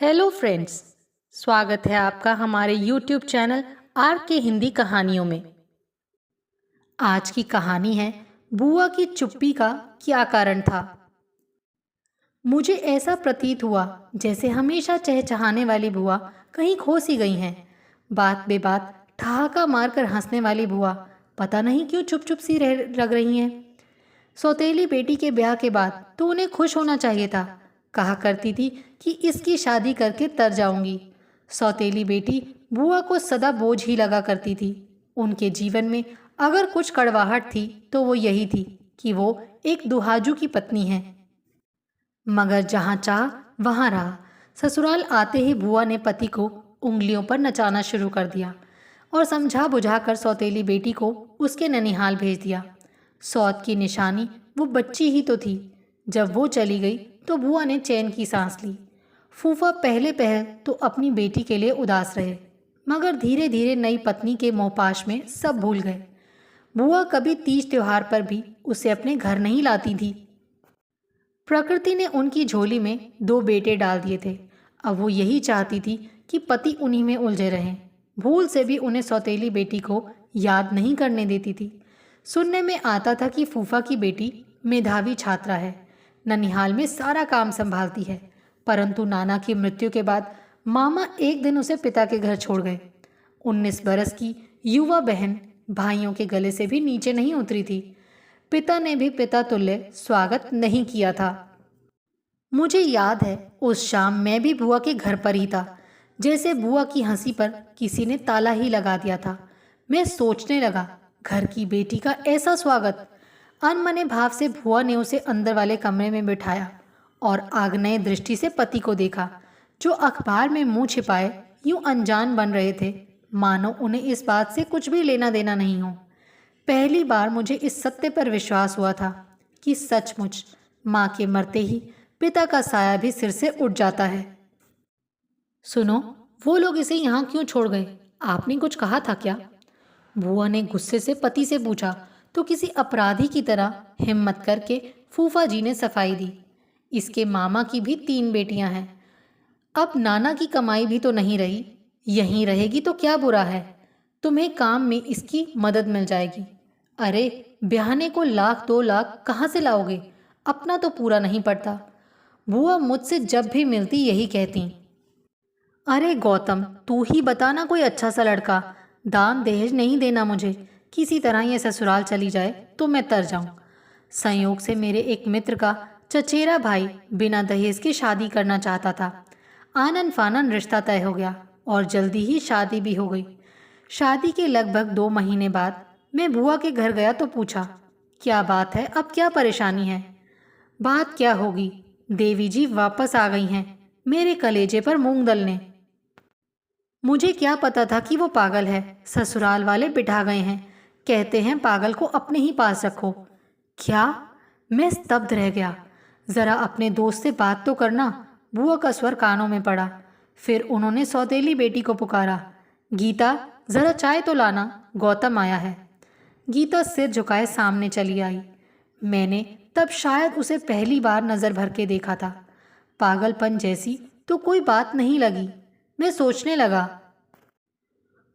Hello friends. स्वागत है आपका हमारे यूट्यूब चैनल आर के हिंदी कहानियों में। आज की कहानी है बुआ की चुप्पी का क्या कारण था। मुझे ऐसा प्रतीत हुआ जैसे हमेशा चहचहाने वाली बुआ कहीं खो सी गई हैं। बात बेबात ठहाका मारकर हंसने वाली बुआ पता नहीं क्यों चुप चुप सी रह लग रही हैं। सौतेली बेटी के ब्याह के बाद तो उन्हें खुश होना चाहिए था। कहा करती थी कि इसकी शादी करके तर जाऊंगी। सौतेली बेटी बुआ को सदा बोझ ही लगा करती थी। उनके जीवन में अगर कुछ कड़वाहट थी तो वो यही थी कि वो एक दुहाजू की पत्नी है। मगर जहाँ चाह वहाँ रहा। ससुराल आते ही बुआ ने पति को उंगलियों पर नचाना शुरू कर दिया और समझा बुझाकर सौतेली बेटी को उसके ननिहाल भेज दिया। सौत की निशानी वो बच्ची ही तो थी। जब वो चली गई तो बुआ ने चैन की सांस ली। फूफा पहले पहल तो अपनी बेटी के लिए उदास रहे, मगर धीरे धीरे नई पत्नी के मोहपाश में सब भूल गए। बुआ कभी तीज त्योहार पर भी उसे अपने घर नहीं लाती थी। प्रकृति ने उनकी झोली में दो बेटे डाल दिए थे। अब वो यही चाहती थी कि पति उन्हीं में उलझे रहें। भूल से भी उन्हें सौतेली बेटी को याद नहीं करने देती थी। सुनने में आता था कि फूफा की बेटी मेधावी छात्रा है, ननिहाल में सारा काम संभालती है। परंतु नाना की मृत्यु के बाद मामा एक दिन उसे पिता के घर छोड़ गए। 19 बरस की युवा बहन भाइयों के गले से भी नीचे नहीं उतरी थी। पिता ने भी पिता तुल्य स्वागत नहीं किया था। मुझे याद है उस शाम मैं भी बुआ के घर पर ही था। जैसे बुआ की हंसी पर किसी ने ताला ही लगा दिया था। मैं सोचने लगा, घर की बेटी का ऐसा स्वागत। अनमने भाव से बुआ ने उसे अंदर वाले कमरे में बिठाया और आग्नेय दृष्टि से पति को देखा, जो अखबार में मुंह छिपाए यूं अनजान बन रहे थे, मानो उन्हें इस बात से कुछ भी लेना देना नहीं हो। पहली बार मुझे इस सत्य पर विश्वास हुआ था कि सचमुच माँ के मरते ही पिता का साया भी सिर से उठ जाता है। सुनो, वो लोग इसे यहाँ क्यों छोड़ गए? आपने कुछ कहा था क्या? बुआ ने गुस्से से पति से पूछा तो किसी अपराधी की तरह हिम्मत करके फूफा जी ने सफाई दी। इसके मामा की भी 3 बेटियां हैं। अब नाना की कमाई भी तो नहीं रही, यहीं रहेगी तो क्या बुरा है। तुम्हें काम में इसकी मदद मिल जाएगी। अरे, ब्याहने को 1,00,000-2,00,000 कहाँ से लाओगे? अपना तो पूरा नहीं पड़ता। बुआ मुझसे जब भी मिलती यही कहती। अरे गौतम, तू ही बताना कोई अच्छा सा लड़का। दान दहेज नहीं देना मुझे। किसी तरह ये ससुराल चली जाए तो मैं तर जाऊं। संयोग से मेरे एक मित्र का चचेरा भाई बिना दहेज के शादी करना चाहता था। आनन फानन रिश्ता तय हो गया और जल्दी ही शादी भी हो गई। शादी के लगभग 2 महीने बाद मैं बुआ के घर गया तो पूछा, क्या बात है, अब क्या परेशानी है? बात क्या होगी, देवी जी वापस आ गई हैं मेरे कलेजे पर मूंग दलने। मुझे क्या पता था कि वो पागल है। ससुराल वाले बिठा गए हैं, कहते हैं पागल को अपने ही पास रखो। क्या? मैं स्तब्ध रह गया। जरा अपने दोस्त से बात तो करना। बुआ का स्वर कानों में पड़ा। फिर उन्होंने सौतेली बेटी को पुकारा, गीता जरा चाय तो लाना, गौतम आया है। गीता सिर झुकाए सामने चली आई। मैंने तब शायद उसे पहली बार नजर भर के देखा था। पागलपन जैसी तो कोई बात नहीं लगी। मैं सोचने लगा,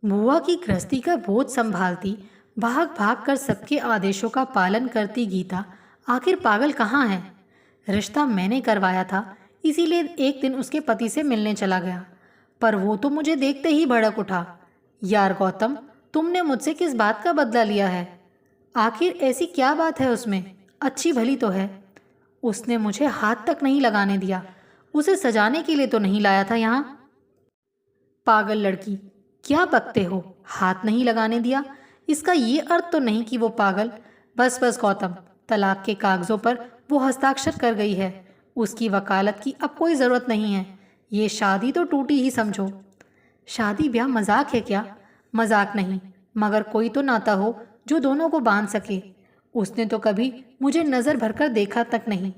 बुआ की गृहस्थी का बोझ संभालती, भाग भाग कर सबके आदेशों का पालन करती गीता आखिर पागल कहाँ है? रिश्ता मैंने करवाया था, इसीलिए एक दिन उसके पति से मिलने चला गया, पर वो तो मुझे देखते ही भड़क उठा। यार गौतम, तुमने मुझसे किस बात का बदला लिया है? आखिर ऐसी क्या बात है उसमें? अच्छी भली तो है। उसने मुझे हाथ तक नहीं लगाने दिया। उसे सजाने के लिए तो नहीं लाया था यहाँ। पागल लड़की, क्या बकते हो? हाथ नहीं लगाने दिया, इसका ये अर्थ तो नहीं कि वो पागल। बस बस गौतम, तलाक के कागजों पर वो हस्ताक्षर कर गई है। उसकी वकालत की अब कोई ज़रूरत नहीं है। ये शादी तो टूटी ही समझो। शादी ब्याह मजाक है क्या? मजाक नहीं, मगर कोई तो नाता हो जो दोनों को बांध सके। उसने तो कभी मुझे नज़र भरकर देखा तक नहीं।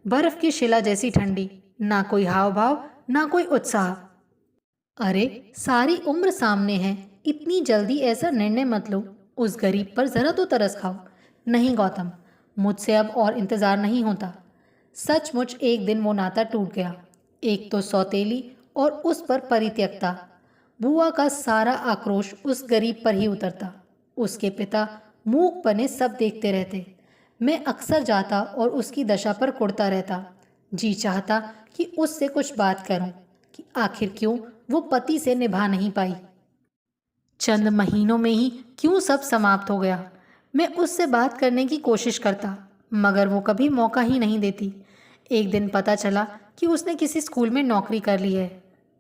बर्फ की शिला जैसी ठंडी, ना कोई हाव भाव ना कोई उत्साह। अरे, सारी उम्र सामने है, इतनी जल्दी ऐसा निर्णय मत लो। उस गरीब पर जरा तो तरस खाओ। नहीं गौतम, मुझसे अब और इंतजार नहीं होता। सचमुच एक दिन वो नाता टूट गया। एक तो सौतेली और उस पर परित्यक्ता। बुआ का सारा आक्रोश उस गरीब पर ही उतरता। उसके पिता मूक बने सब देखते रहते। मैं अक्सर जाता और उसकी दशा पर कुढ़ता रहता। जी चाहता कि उससे कुछ बात करूं कि आखिर क्यों वो पति से निभा नहीं पाई। चंद महीनों में ही क्यों सब समाप्त हो गया। मैं उससे बात करने की कोशिश करता, मगर वो कभी मौका ही नहीं देती। एक दिन पता चला कि उसने किसी स्कूल में नौकरी कर ली है,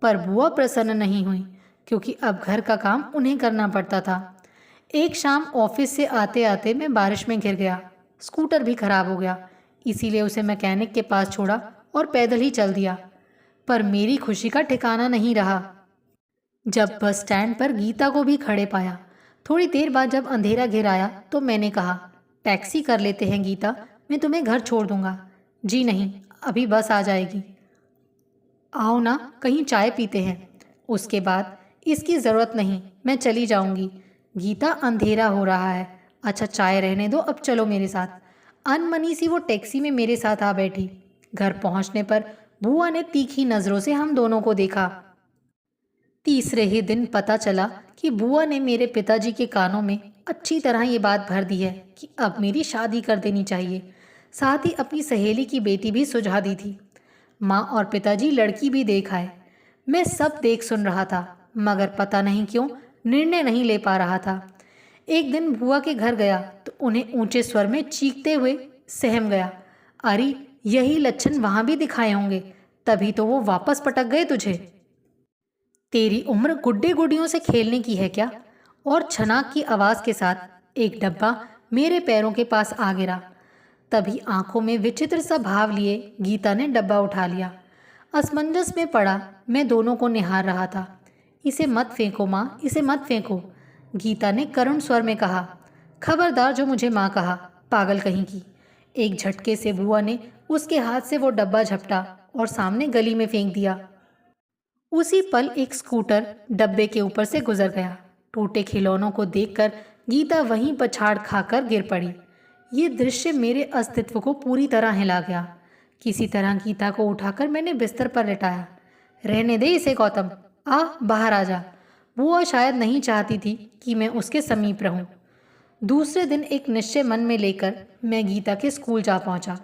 पर बुआ प्रसन्न नहीं हुई क्योंकि अब घर का काम उन्हें करना पड़ता था। एक शाम ऑफिस से आते आते मैं बारिश में गिर गया। स्कूटर भी खराब हो गया, इसीलिए उसे मैकेनिक के पास छोड़ा और पैदल ही चल दिया। पर मेरी खुशी का ठिकाना नहीं रहा जब बस स्टैंड पर गीता को भी खड़े पाया। थोड़ी देर बाद जब अंधेरा घिर आया तो मैंने कहा, टैक्सी कर लेते हैं गीता, मैं तुम्हें घर छोड़ दूंगा। जी नहीं, अभी बस आ जाएगी। आओ ना, कहीं चाय पीते हैं। उसके बाद, इसकी ज़रूरत नहीं, मैं चली जाऊंगी। गीता, अंधेरा हो रहा है। अच्छा, चाय रहने दो, अब चलो मेरे साथ। अनमनी सी वो टैक्सी में मेरे साथ आ बैठी। घर पहुंचने पर बुआ ने तीखी नज़रों से हम दोनों को देखा। तीसरे ही दिन पता चला कि बुआ ने मेरे पिताजी के कानों में अच्छी तरह ये बात भर दी है कि अब मेरी शादी कर देनी चाहिए। साथ ही अपनी सहेली की बेटी भी सुझा दी थी। माँ और पिताजी लड़की भी देख आए। मैं सब देख सुन रहा था, मगर पता नहीं क्यों निर्णय नहीं ले पा रहा था। एक दिन बुआ के घर गया तो उन्हें ऊंचे स्वर में चीखते हुए सहम गया। अरे, यही लक्षण वहां भी दिखाए होंगे, तभी तो वो वापस पटक गए तुझे। तेरी उम्र गुड्डे गुडियों से खेलने की है क्या? और छनाक की आवाज़ के साथ एक डब्बा मेरे पैरों के पास आ गिरा। तभी आंखों में विचित्र सा भाव लिए गीता ने डब्बा उठा लिया। असमंजस में पड़ा मैं दोनों को निहार रहा था। इसे मत फेंको माँ, इसे मत फेंको, गीता ने करुण स्वर में कहा। खबरदार जो मुझे माँ कहा, पागल कहीं की। एक झटके से बुआ ने उसके हाथ से वो डब्बा झपटा और सामने गली में फेंक दिया। उसी पल एक स्कूटर डब्बे के ऊपर से गुजर गया। टूटे खिलौनों को देखकर गीता वहीं पछाड़ खाकर गिर पड़ी। ये दृश्य मेरे अस्तित्व को पूरी तरह हिला गया। किसी तरह गीता को उठाकर मैंने बिस्तर पर लेटाया। रहने दे इसे गौतम, आ बाहर आ जा। बुआ शायद नहीं चाहती थी कि मैं उसके समीप रहूं। दूसरे दिन एक निश्चय मन में लेकर मैं गीता के स्कूल जा पहुंचा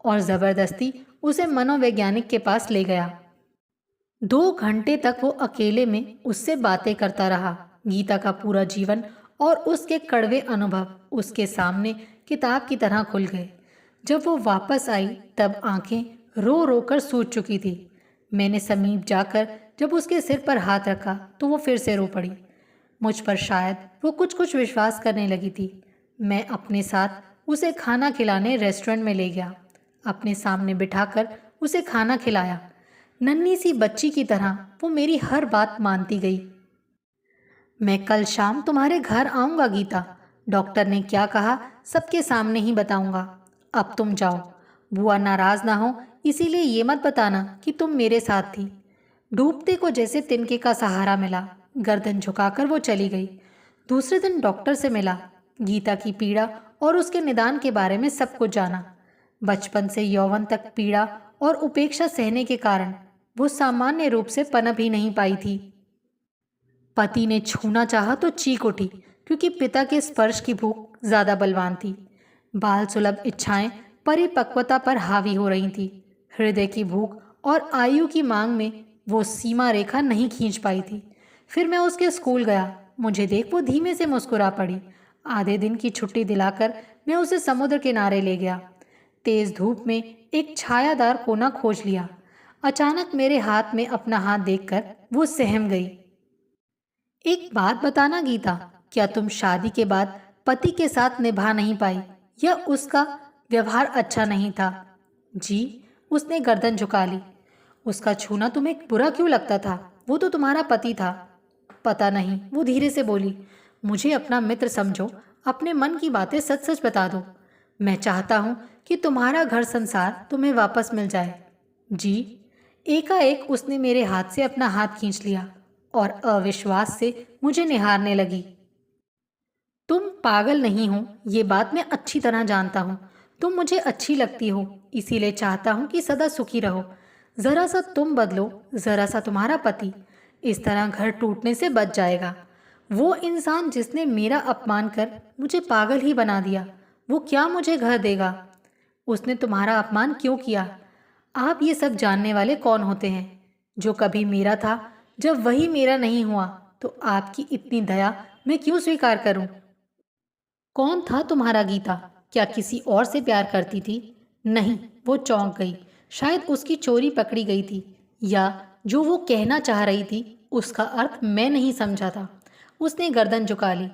और ज़बरदस्ती उसे मनोवैज्ञानिक के पास ले गया। 2 घंटे तक वो अकेले में उससे बातें करता रहा। गीता का पूरा जीवन और उसके कड़वे अनुभव उसके सामने किताब की तरह खुल गए। जब वो वापस आई तब आंखें रो रो कर सूज चुकी थी। मैंने समीप जाकर जब उसके सिर पर हाथ रखा तो वो फिर से रो पड़ी। मुझ पर शायद वो कुछ कुछ विश्वास करने लगी थी। मैं अपने साथ उसे खाना खिलाने रेस्टोरेंट में ले गया। अपने सामने बिठाकर उसे खाना खिलाया। नन्ही सी बच्ची की तरह वो मेरी हर बात मानती गई। मैं कल शाम तुम्हारे घर आऊँगा गीता। डॉक्टर ने क्या कहा सबके सामने ही बताऊँगा। अब तुम जाओ। बुआ नाराज ना हो, इसीलिए ये मत बताना कि तुम मेरे साथ थी। डूबते को जैसे तिनके का सहारा मिला। गर्दन झुकाकर वो चली गई। दूसरे दिन डॉक्टर से मिला। गीता की पीड़ा और उसके निदान के बारे में सब कुछ जाना। बचपन से यौवन तक पीड़ा और उपेक्षा सहने के कारण वो सामान्य रूप से पनप ही नहीं पाई थी। पति ने छूना चाहा तो चीख उठी क्योंकि पिता के स्पर्श की भूख ज्यादा बलवान थी। बाल सुलभ इच्छाएं परिपक्वता पर हावी हो रही थी। हृदय की भूख और आयु की मांग में वो सीमा रेखा नहीं खींच पाई थी। फिर मैं उसके स्कूल गया। मुझे देख वो धीमे से मुस्कुरा पड़ी। आधे दिन की छुट्टी दिलाकर मैं उसे समुद्र किनारे ले गया। तेज धूप में एक छायादार कोना खोज लिया। अचानक मेरे हाथ में अपना हाथ देखकर वो सहम गई। एक बात बताना गीता, क्या तुम शादी के बाद पति के साथ निभा नहीं पाई या उसका व्यवहार अच्छा नहीं था? जी, उसने गर्दन झुका ली। उसका छूना तुम्हें बुरा क्यों लगता था? वो तो तुम्हारा पति था। पता नहीं, वो धीरे से बोली। मुझे अपना मित्र समझो, अपने मन की बातें सच सच बता दो। मैं चाहता हूँ कि तुम्हारा घर संसार तुम्हें वापस मिल जाए। जी। एकाएक उसने मेरे हाथ से अपना हाथ खींच लिया और अविश्वास से मुझे निहारने लगी। तुम पागल नहीं हो, ये बात मैं अच्छी तरह जानता हूँ। तुम मुझे अच्छी लगती हो, इसीलिए चाहता हूँ कि सदा सुखी रहो। ज़रा सा तुम बदलो, ज़रा सा तुम्हारा पति, इस तरह घर टूटने से बच जाएगा। वो इंसान जिसने मेरा अपमान कर मुझे पागल ही बना दिया, वो क्या मुझे घर देगा? उसने तुम्हारा अपमान क्यों किया? आप ये सब जानने वाले कौन होते हैं? जो कभी मेरा था, जब वही मेरा नहीं हुआ, तो आपकी इतनी दया मैं क्यों स्वीकार करूं? कौन था तुम्हारा गीता? क्या किसी और से प्यार करती थी? नहीं, वो चौंक गई। शायद उसकी चोरी पकड़ी गई थी, या जो वो कहना चाह रही थी उसका अर्थ मैं नहीं समझा था। उसने गर्दन झुका ली।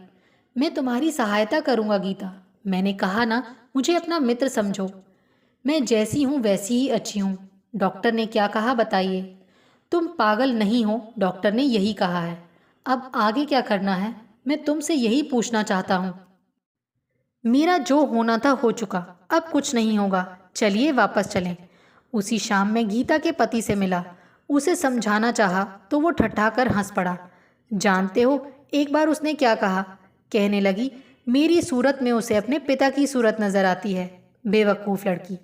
मैं तुम्हारी सहायता करूंगा गीता। मैंने कहा ना, मुझे अपना मित्र समझो। मैं जैसी हूँ वैसी ही अच्छी हूँ। डॉक्टर ने क्या कहा बताइए? तुम पागल नहीं हो, डॉक्टर ने यही कहा है। अब आगे क्या करना है, मैं तुमसे यही पूछना चाहता हूँ। मेरा जो होना था हो चुका, अब कुछ नहीं होगा। चलिए वापस चलें। उसी शाम मैं गीता के पति से मिला। उसे समझाना चाहा तो वो ठठाकर हंस पड़ा। जानते हो, एक बार उसने क्या कहा? कहने लगी, मेरी सूरत में उसे अपने पिता की सूरत नजर आती है। बेवकूफ़ लड़की,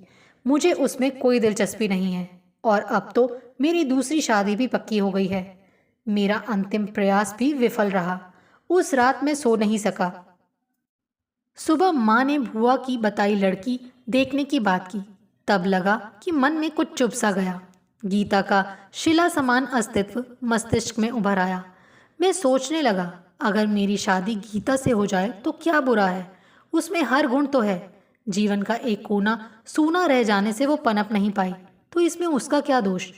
मुझे उसमें कोई दिलचस्पी नहीं है। और अब तो मेरी दूसरी शादी भी पक्की हो गई है। मेरा अंतिम प्रयास भी विफल रहा। उस रात मैं सो नहीं सका। सुबह माँ ने बुआ की बताई लड़की देखने की बात की। तब लगा कि मन में कुछ चुभ सा गया। गीता का शिला समान अस्तित्व मस्तिष्क में उभर आया। मैं सोचने लगा, अगर मेरी शादी गीता से हो जाए तो क्या बुरा है? उसमें हर गुण तो है। जीवन का एक कोना सूना रह जाने से वो पनप नहीं पाई, तो इसमें उसका क्या दोष?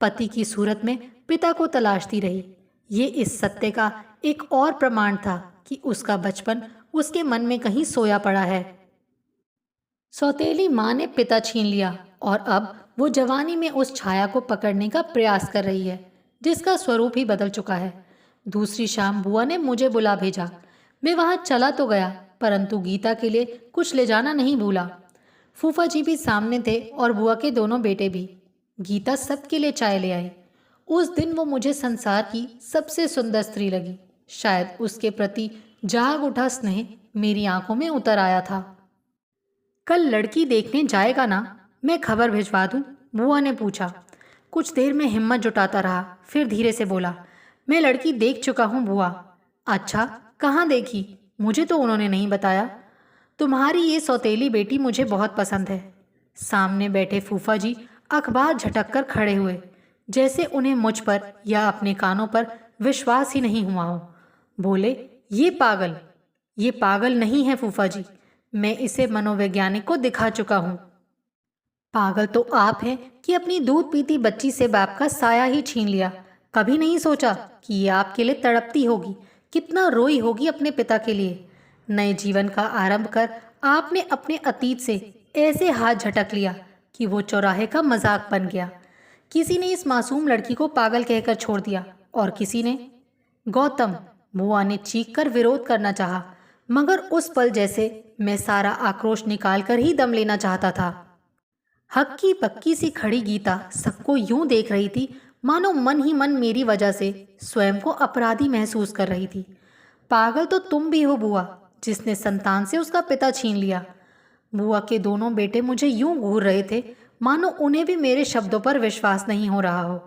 पति की सूरत में पिता को तलाशती रही। ये इस सत्य का एक और प्रमाण था कि उसका बचपन उसके मन में कहीं सोया पड़ा है। सौतेली माँ ने पिता छीन लिया और अब वो जवानी में उस छाया को पकड़ने का प्रयास कर रही है, जिसका स्वरूप ही बदल चुका है। दूसरी शाम बुआ ने मुझे बुला भेजा। मैं वहां चला तो गया, परंतु गीता के लिए कुछ ले जाना नहीं भूला। फूफा जी भी सामने थे और बुआ के दोनों बेटे भी। गीता सबके लिए चाय ले आई। उस दिन वो मुझे संसार की सबसे सुंदर स्त्री लगी। शायद उसके प्रति जाग उठा स्नेह मेरी आंखों में उतर आया था। कल लड़की देखने जाएगा ना? मैं खबर भिजवा दूं? बुआ ने पूछा। कुछ देर में हिम्मत जुटाता रहा, फिर धीरे से बोला, मैं लड़की देख चुका हूं बुआ। अच्छा, कहाँ देखी? मुझे तो उन्होंने नहीं बताया। तुम्हारी ये सौतेली बेटी मुझे बहुत पसंद है। सामने बैठे फूफा जी अखबार झटक कर खड़े हुए, जैसे उन्हें मुझ पर या अपने कानों पर विश्वास ही नहीं हुआ हो। बोले, ये पागल नहीं है फूफा जी। मैं इसे मनोवैज्ञानिक को दिखा चुका हूँ। पागल तो आप हैं कि अपनी दूध पीती बच्ची से बाप का साया ही छीन लिया। कभी नहीं सोचा कि ये आपके लिए तड़पती होगी, कितना रोई होगी अपने पिता के लिए। नए जीवन का आरंभ कर आपने अपने अतीत से ऐसे हाथ झटक लिया कि वो चौराहे का मजाक बन गया। किसी ने इस मासूम लड़की को पागल कहकर छोड़ दिया और किसी ने गौतम, बुआ ने चीख कर विरोध करना चाहा, मगर उस पल जैसे मैं सारा आक्रोश निकालकर ही दम लेना चाहता था। हक्की पक्की सी खड़ी गीता सबको यूं देख रही थी, मानो मन ही मन मेरी वजह से स्वयं को अपराधी महसूस कर रही थी। पागल तो तुम भी हो बुआ, जिसने संतान से उसका पिता छीन लिया। बुआ के दोनों बेटे मुझे यूं घूर रहे थे, मानो उन्हें भी मेरे शब्दों पर विश्वास नहीं हो रहा हो।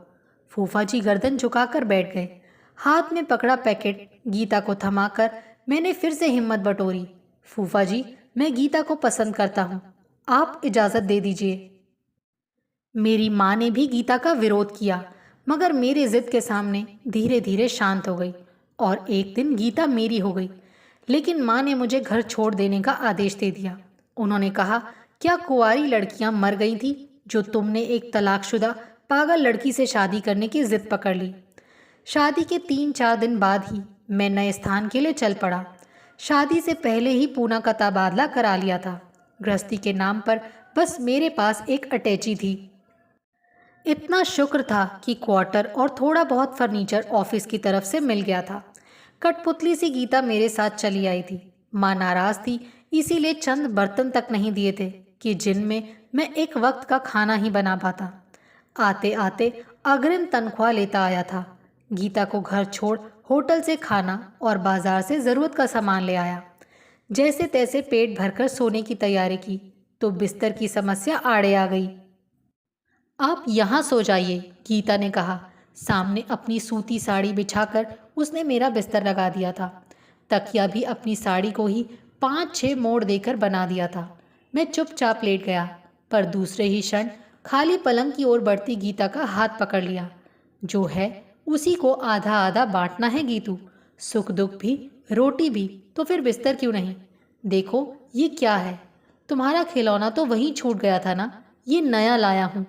फूफा जी गर्दन झुकाकर बैठ गए। हाथ में पकड़ा पैकेट गीता को थमाकर मैंने फिर से हिम्मत बटोरी। फूफा जी, मैं गीता को पसंद करता हूँ, आप इजाज़त दे दीजिए। मेरी माँ ने भी गीता का विरोध किया, मगर मेरे जिद के सामने धीरे धीरे शांत हो गई और एक दिन गीता मेरी हो गई। लेकिन माँ ने मुझे घर छोड़ देने का आदेश दे दिया। उन्होंने कहा, क्या कुंवारी लड़कियां मर गई थी जो तुमने एक तलाकशुदा पागल लड़की से शादी करने की जिद पकड़ ली? शादी के 3-4 दिन बाद ही मैं नए स्थान के लिए चल पड़ा। शादी से पहले ही पूना का तबादला करा लिया था। गृहस्थी के नाम पर बस मेरे पास एक अटैची थी। इतना शुक्र था कि क्वार्टर और थोड़ा बहुत फर्नीचर ऑफिस की तरफ से मिल गया था। कठपुतली सी गीता मेरे साथ चली आई थी। माँ नाराज थी, इसीलिए चंद बर्तन तक नहीं दिए थे कि जिनमें मैं एक वक्त का खाना ही बना पाता। आते आते अग्रिम तनख्वाह लेता आया था। गीता को घर छोड़ होटल से खाना और बाजार से ज़रूरत का सामान ले आया। जैसे तैसे पेट भरकर सोने की तैयारी की तो बिस्तर की समस्या आड़े आ गई। आप यहाँ सो जाइए, गीता ने कहा। सामने अपनी सूती साड़ी बिछाकर उसने मेरा बिस्तर लगा दिया था। तकिया भी अपनी साड़ी को ही 5-6 मोड़ देकर बना दिया था। मैं चुपचाप लेट गया, पर दूसरे ही क्षण खाली पलंग की ओर बढ़ती गीता का हाथ पकड़ लिया। जो है उसी को आधा आधा बांटना है गीतू, सुख दुख भी, रोटी भी, तो फिर बिस्तर क्यों नहीं? देखो ये क्या है? तुम्हारा खिलौना तो वहीं छूट गया था ना, ये नया लाया हूँ।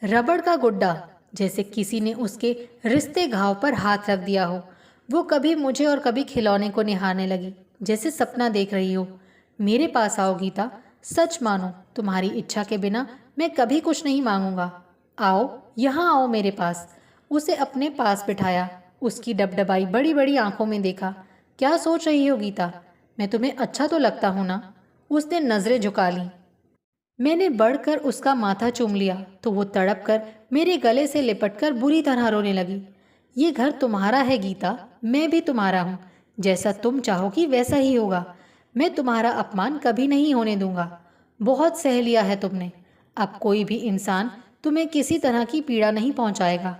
रबड़ का गुड्डा, जैसे किसी ने उसके रिश्ते घाव पर हाथ रख दिया हो। वो कभी मुझे और कभी खिलौने को निहारने लगी, जैसे सपना देख रही हो। मेरे पास आओ गीता, सच मानो तुम्हारी इच्छा के बिना मैं कभी कुछ नहीं मांगूंगा। आओ, यहाँ आओ मेरे पास। उसे अपने पास बिठाया, उसकी डबडबाई बड़ी बड़ी आंखों में देखा। क्या सोच रही हो गीता? मैं तुम्हें अच्छा तो लगता हूँ ना? उसने नजरें झुका ली। मैंने बढ़कर उसका माथा चूम लिया तो वो तड़प कर मेरे गले से लिपटकर बुरी तरह रोने लगी। ये घर तुम्हारा है गीता, मैं भी तुम्हारा हूँ। जैसा तुम चाहोगी वैसा ही होगा। मैं तुम्हारा अपमान कभी नहीं होने दूंगा। बहुत सह लिया है तुमने। अब कोई भी इंसान तुम्हें किसी तरह की पीड़ा नहीं पहुंचाएगा।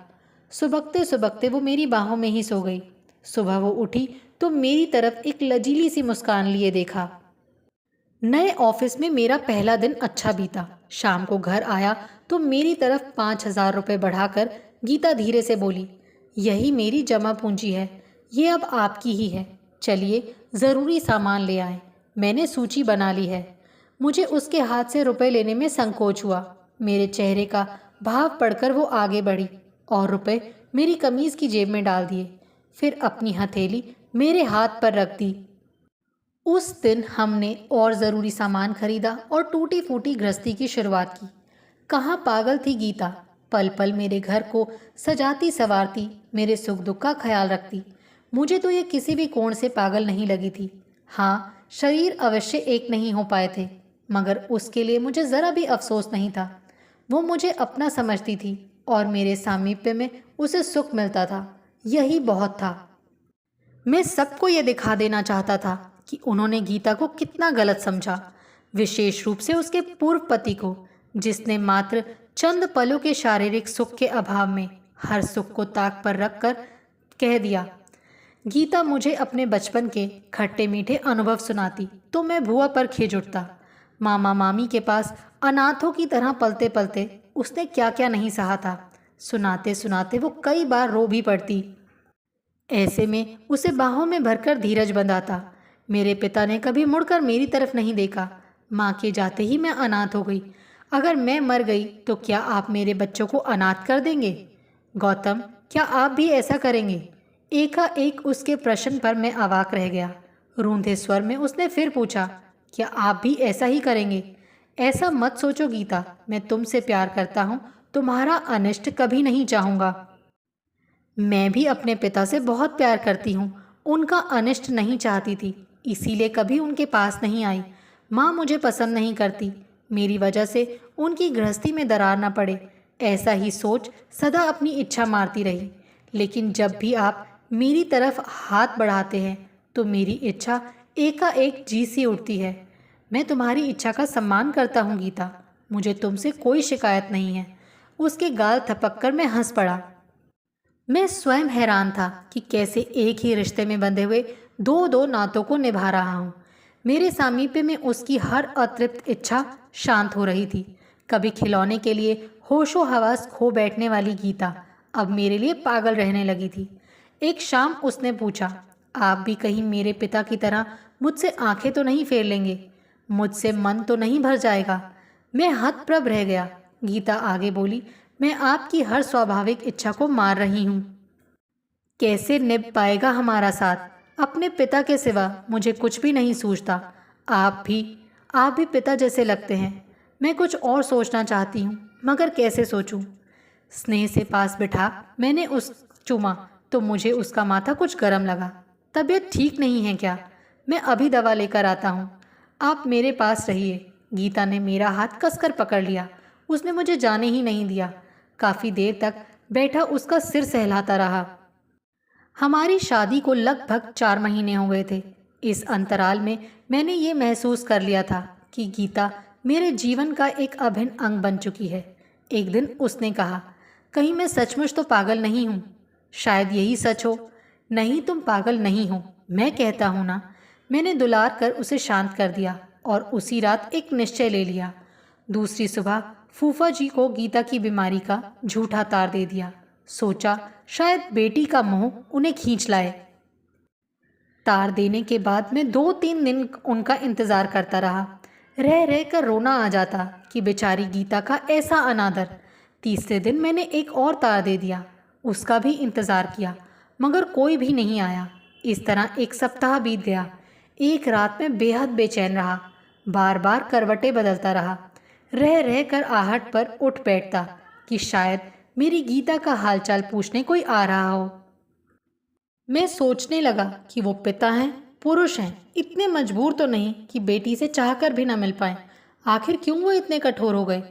सुबकते सुबकते वो मेरी बाहों में ही सो गई। सुबह वो उठी तो मेरी तरफ एक लजीली सी मुस्कान लिए देखा। नए ऑफिस में मेरा पहला दिन अच्छा बीता। शाम को घर आया तो मेरी तरफ 5,000 रुपये बढ़ाकर गीता धीरे से बोली, यही मेरी जमा पूंजी है, ये अब आपकी ही है। चलिए ज़रूरी सामान ले आए, मैंने सूची बना ली है। मुझे उसके हाथ से रुपए लेने में संकोच हुआ। मेरे चेहरे का भाव पढ़कर वो आगे बढ़ी और रुपए मेरी कमीज़ की जेब में डाल दिए। फिर अपनी हथेली मेरे हाथ पर रख दी। उस दिन हमने और ज़रूरी सामान खरीदा और टूटी फूटी गृहस्थी की शुरुआत की। कहाँ पागल थी गीता, पल पल मेरे घर को सजाती संवारती, मेरे सुख दुख का ख्याल रखती। मुझे तो ये किसी भी कोण से पागल नहीं लगी थी। हाँ, शरीर अवश्य एक नहीं हो पाए थे, मगर उसके लिए मुझे ज़रा भी अफसोस नहीं था। वो मुझे अपना समझती थी और मेरे सामीप्य में उसे सुख मिलता था। यही बहुत था। मैं सबको ये दिखा देना चाहता था कि उन्होंने गीता को कितना गलत समझा, विशेष रूप से उसके पूर्व पति को, जिसने मात्र चंद पलों के शारीरिक सुख के अभाव में हर सुख को ताक पर रखकर कह दिया। गीता मुझे अपने बचपन के खट्टे मीठे अनुभव सुनाती तो मैं भुआ पर खिज उठता। मामा मामी के पास अनाथों की तरह पलते पलते उसने क्या क्या नहीं सहा था। सुनाते सुनाते वो कई बार रो भी पड़ती। ऐसे में उसे बाहों में भरकर धीरज बंधाता। मेरे पिता ने कभी मुड़कर मेरी तरफ नहीं देखा। माँ के जाते ही मैं अनाथ हो गई। अगर मैं मर गई तो क्या आप मेरे बच्चों को अनाथ कर देंगे? गौतम, क्या आप भी ऐसा करेंगे? एकाएक उसके प्रश्न पर मैं अवाक रह गया। रूंधे स्वर में उसने फिर पूछा, क्या आप भी ऐसा ही करेंगे? ऐसा मत सोचो गीता, मैं तुमसे प्यार करता हूँ, तुम्हारा अनिष्ट कभी नहीं चाहूँगा। मैं भी अपने पिता से बहुत प्यार करती हूँ, उनका अनिष्ट नहीं चाहती थी, इसीलिए कभी उनके पास नहीं आई। माँ मुझे पसंद नहीं करती, मेरी वजह से उनकी गृहस्थी में दरार न पड़े, ऐसा ही सोच सदा अपनी इच्छा मारती रही। लेकिन जब भी आप मेरी तरफ हाथ बढ़ाते हैं तो मेरी इच्छा एकाएक जी सी उठती है। मैं तुम्हारी इच्छा का सम्मान करता हूँ गीता, मुझे तुमसे कोई शिकायत नहीं है। उसके गाल थपक कर मैं हंस पड़ा। मैं स्वयं हैरान था कि कैसे एक ही रिश्ते में बंधे हुए दो दो नातों को निभा रहा हूँ। मेरे सामीप्य में उसकी हर अतृप्त इच्छा शांत हो रही थी। कभी खिलौने के लिए होशो हवास खो बैठने वाली गीता अब मेरे लिए पागल रहने लगी थी। एक शाम उसने पूछा, आप भी कहीं मेरे पिता की तरह मुझसे आंखें तो नहीं फेर लेंगे? मुझसे मन तो नहीं भर जाएगा? मैं हतप्रभ रह गया। गीता आगे बोली, मैं आपकी हर स्वाभाविक इच्छा को मार रही हूँ। कैसे निभ पाएगा हमारा साथ? अपने पिता के सिवा मुझे कुछ भी नहीं सूझता। आप भी पिता जैसे लगते हैं। मैं कुछ और सोचना चाहती हूँ, मगर कैसे सोचूं? स्नेह से पास बिठा मैंने उस चूमा तो मुझे उसका माथा कुछ गर्म लगा। तबीयत ठीक नहीं है क्या? मैं अभी दवा लेकर आता हूँ, आप मेरे पास रहिए। गीता ने मेरा हाथ कसकर पकड़ लिया। उसने मुझे जाने ही नहीं दिया। काफ़ी देर तक बैठा उसका सिर सहलाता रहा। हमारी शादी को लगभग 4 महीने हो गए थे। इस अंतराल में मैंने ये महसूस कर लिया था कि गीता मेरे जीवन का एक अभिन्न अंग बन चुकी है। एक दिन उसने कहा, कहीं मैं सचमुच तो पागल नहीं हूँ? शायद यही सच हो। नहीं, तुम पागल नहीं हो, मैं कहता हूँ ना। मैंने दुलार कर उसे शांत कर दिया और उसी रात एक निश्चय ले लिया। दूसरी सुबह फूफा जी को गीता की बीमारी का झूठा तार दे दिया। सोचा शायद बेटी का मोह उन्हें खींच लाए। तार देने के बाद मैं 2-3 दिन उनका इंतज़ार करता रहा। रह रह कर रोना आ जाता कि बेचारी गीता का ऐसा अनादर। तीसरे दिन मैंने एक और तार दे दिया। उसका भी इंतज़ार किया, मगर कोई भी नहीं आया। इस तरह एक सप्ताह बीत गया। एक रात में बेहद बेचैन रहा, बार बार करवटें बदलता रहा। रह रह कर आहट पर उठ बैठता कि शायद मेरी गीता का हालचाल पूछने कोई आ रहा हो। मैं सोचने लगा कि वो पिता हैं, पुरुष हैं, इतने मजबूर तो नहीं कि बेटी से चाहकर भी न मिल पाए। आखिर क्यों वो इतने कठोर हो गए?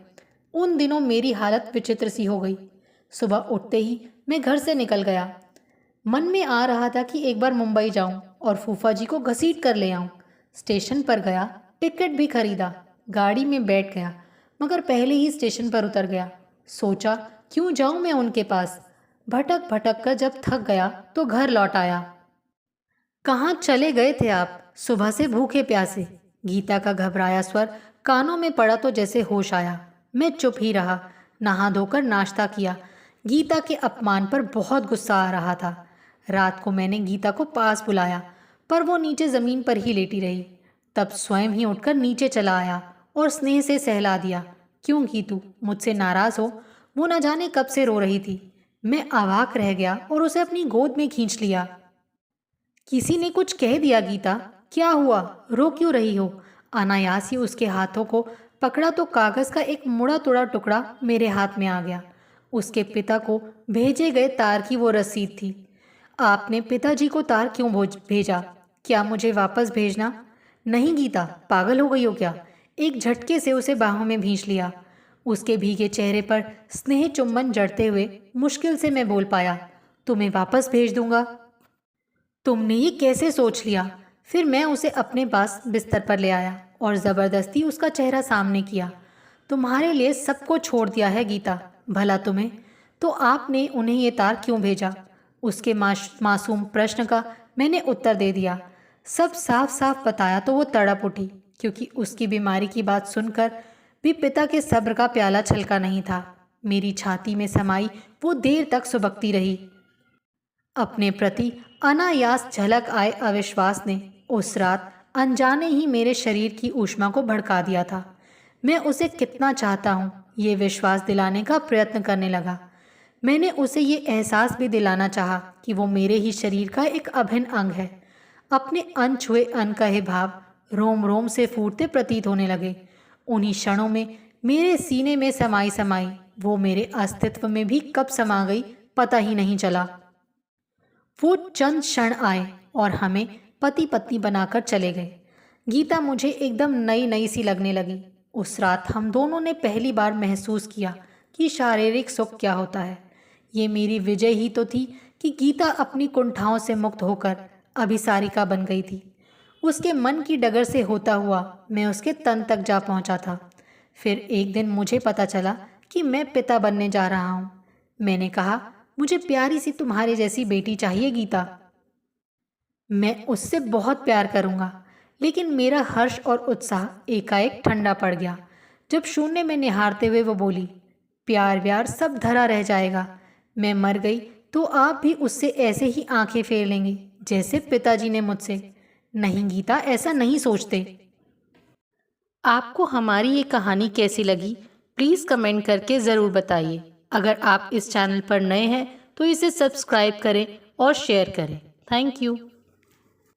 उन दिनों मेरी हालत विचित्र सी हो गई। सुबह उठते ही मैं घर से निकल गया। मन में आ रहा था कि एक बार मुंबई जाऊं और फूफा जी को घसीट कर ले आऊं। स्टेशन पर गया, टिकट भी खरीदा, गाड़ी में बैठ गया, मगर पहले ही स्टेशन पर उतर गया। सोचा क्यों जाऊं मैं उनके पास। भटक भटक कर जब थक गया तो घर लौट आया। कहाँ चले गए थे आप? सुबह से भूखे प्यासे। गीता का घबराया स्वर कानों में पड़ा तो जैसे होश आया। मैं चुप ही रहा। नहा धोकर नाश्ता किया। गीता के अपमान पर बहुत गुस्सा आ रहा था। रात को मैंने गीता को पास बुलाया, पर वो नीचे ज़मीन पर ही लेटी रही। तब स्वयं ही उठकर नीचे चला आया और स्नेह से सहला दिया। क्यों गीतू, मुझसे नाराज़ हो? वो न जाने कब से रो रही थी। मैं अवाक रह गया और उसे अपनी गोद में खींच लिया। किसी ने कुछ कह दिया गीता? क्या हुआ, रो क्यों रही हो? अनायास ही उसके हाथों को पकड़ा तो कागज का एक मुड़ा तुड़ा टुकड़ा मेरे हाथ में आ गया। उसके पिता को भेजे गए तार की वो रसीद थी। आपने पिताजी को तार क्यों भेजा? क्या मुझे वापस भेजना? नहीं गीता, पागल हो गई हो क्या? एक झटके से उसे बाहों में भींच लिया। उसके भीगे चेहरे पर स्नेह चुंबन जड़ते हुए मुश्किल से मैं बोल पाया, तुम्हें वापस भेज दूंगा। तुमने ये कैसे सोच लिया? फिर मैं उसे अपने पास बिस्तर पर ले आया और ज़बरदस्ती उसका चेहरा सामने किया। तुम्हारे लिए सबको छोड़ दिया है गीता, भला तुम्हें? तो आपने उन्हें ये तार क्यों भेजा? उसके मासूम प्रश्न का मैंने उत्तर दे दिया। सब साफ साफ बताया तो वो तड़प उठी, क्योंकि उसकी बीमारी की बात सुनकर भी पिता के सब्र का प्याला छलका नहीं था। मेरी छाती में समाई वो देर तक सुबकती रही। अपने प्रति अनायास झलक आए अविश्वास ने उस रात अनजाने ही मेरे शरीर की ऊष्मा को भड़का दिया था। मैं उसे कितना चाहता हूँ ये विश्वास दिलाने का प्रयत्न करने लगा। मैंने उसे ये एहसास भी दिलाना चाहा कि वो मेरे ही शरीर का एक अभिन्न अंग है। अपने अनछुए अनकहे भाव रोम रोम से फूटते प्रतीत होने लगे। उन्हीं क्षणों में मेरे सीने में समाई समाई वो मेरे अस्तित्व में भी कब समा गई पता ही नहीं चला। वो चंद क्षण आए और हमें पति पत्नी बनाकर चले गए। गीता मुझे एकदम नई नई सी लगने लगी। उस रात हम दोनों ने पहली बार महसूस किया कि शारीरिक सुख क्या होता है। ये मेरी विजय ही तो थी कि गीता अपनी कुंठाओं से मुक्त होकर अभिसारिका बन गई थी। उसके मन की डगर से होता हुआ मैं उसके तन तक जा पहुंचा था। फिर एक दिन मुझे पता चला कि मैं पिता बनने जा रहा हूँ। मैंने कहा, मुझे प्यारी सी तुम्हारे जैसी बेटी चाहिए गीता। मैं उससे बहुत प्यार करूँगा। लेकिन मेरा हर्ष और उत्साह एकाएक ठंडा पड़ गया जब शून्य में निहारते हुए वो बोली, प्यार व्यार सब धरा रह जाएगा। मैं मर गई तो आप भी उससे ऐसे ही आंखें फेर लेंगे जैसे पिताजी ने मुझसे। नहीं गीता, ऐसा नहीं सोचते। आपको हमारी ये कहानी कैसी लगी प्लीज़ कमेंट करके ज़रूर बताइए। अगर आप इस चैनल पर नए हैं तो इसे सब्सक्राइब करें और शेयर करें। Thank you.